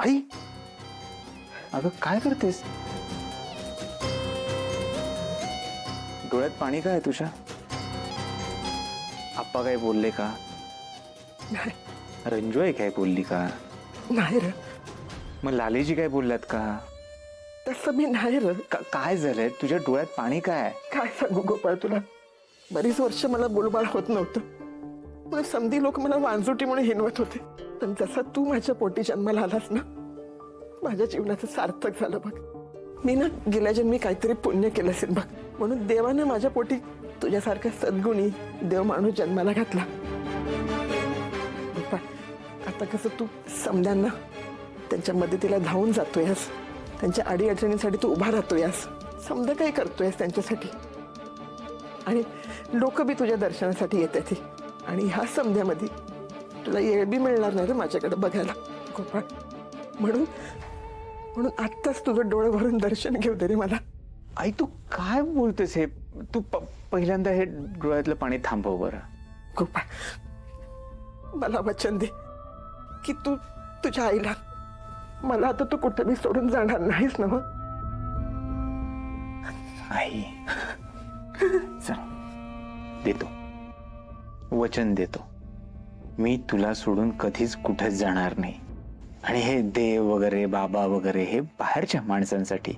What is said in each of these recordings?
आई, अगं काय करतेस? डोळ्यात पाणी काय आहे तुझ्या? आप्पा काय बोलले का? नाही रंजू आहे काय बोलली का? नाही र, मग लालीजी काय बोलल्यात का? तसं मी नाही र. काय झालंय तुझ्या डोळ्यात पाणी काय आहे? काय सांगू गोपाळ तुला, बरीच वर्ष मला बोलबाळ होत नव्हतं. म्हणून समधी लोक मला वांजुटी म्हणून हिनवत होते. पण जसा तू माझ्या पोटी जन्माला आलास ना, माझ्या जीवनाचं सार्थक झालं बघ. मी ना गेल्या जन्मी काहीतरी पुण्य केलं असेल बघ, म्हणून देवाने माझ्या पोटी तुझ्यासारखा सद्गुणी देव माणूस जन्माला घातला. गोपाळ, आता कसं तू समध्यांना त्यांच्या मदतीला धावून जातोयस, त्यांच्या अडीअडचणींसाठी तू उभा राहतोयस, समजा काही करतोयस त्यांच्यासाठी, आणि लोक बी तुझ्या दर्शनासाठी येतात. आणि ह्या समध्यामध्ये तुला येळ बी मिळणार नाही रे माझ्याकडे बघायला गोपाळ. म्हणून म्हणून आत्ताच तुझं डोळं भरून दर्शन घेऊ दे रे मला. आई तू काय बोलतेस हे? तू पहिल्यांदा हे डोळ्यातलं पाणी थांबव बरं. गोपाळ, मला वचन दे की तू तुझ्या आईला, मला आता तू कुठे बी सोडून जाणार नाहीस ना? आई चल, देतो वचन देतो, मी तुला सोडून कधीच कुठेच जाणार नाही. आणि हे देव वगैरे बाबा वगैरे हे बाहेरच्या माणसांसाठी,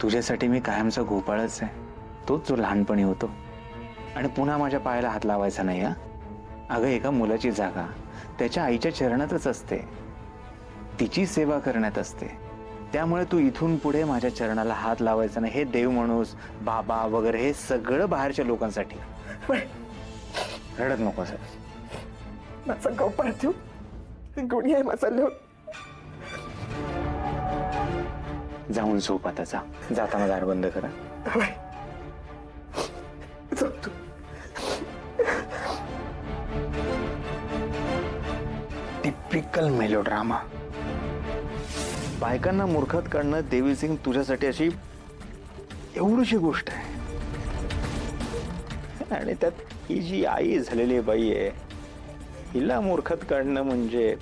तुझ्यासाठी मी कायमचा गोपाळच आहे, तोच जो लहानपणी होतो. आणि पुन्हा माझ्या पायाला हात लावायचा नाही. हा अगं, एका मुलाची जागा त्याच्या आईच्या चरणातच असते, तिची सेवा करण्यात असते. त्यामुळे तू इथून पुढे माझ्या चरणाला हात लावायचा नाही. हे देव माणूस बाबा वगैरे हे सगळं बाहेरच्या लोकांसाठी. रडत नको सर. माझा गोपाळ तू गुणी आहे माझा लोक. जाऊन झोप आता, जा. जाताना दार बंद करा. झोप तू. Typical melodrama. बायकांना मूर्खात काढणं देवी सिंग तुझ्यासाठी अशी एवढीशी गोष्ट आहे. आणि त्यात ही जी आई झालेली बाई आहे, हिला मूर्खात काढणं म्हणजे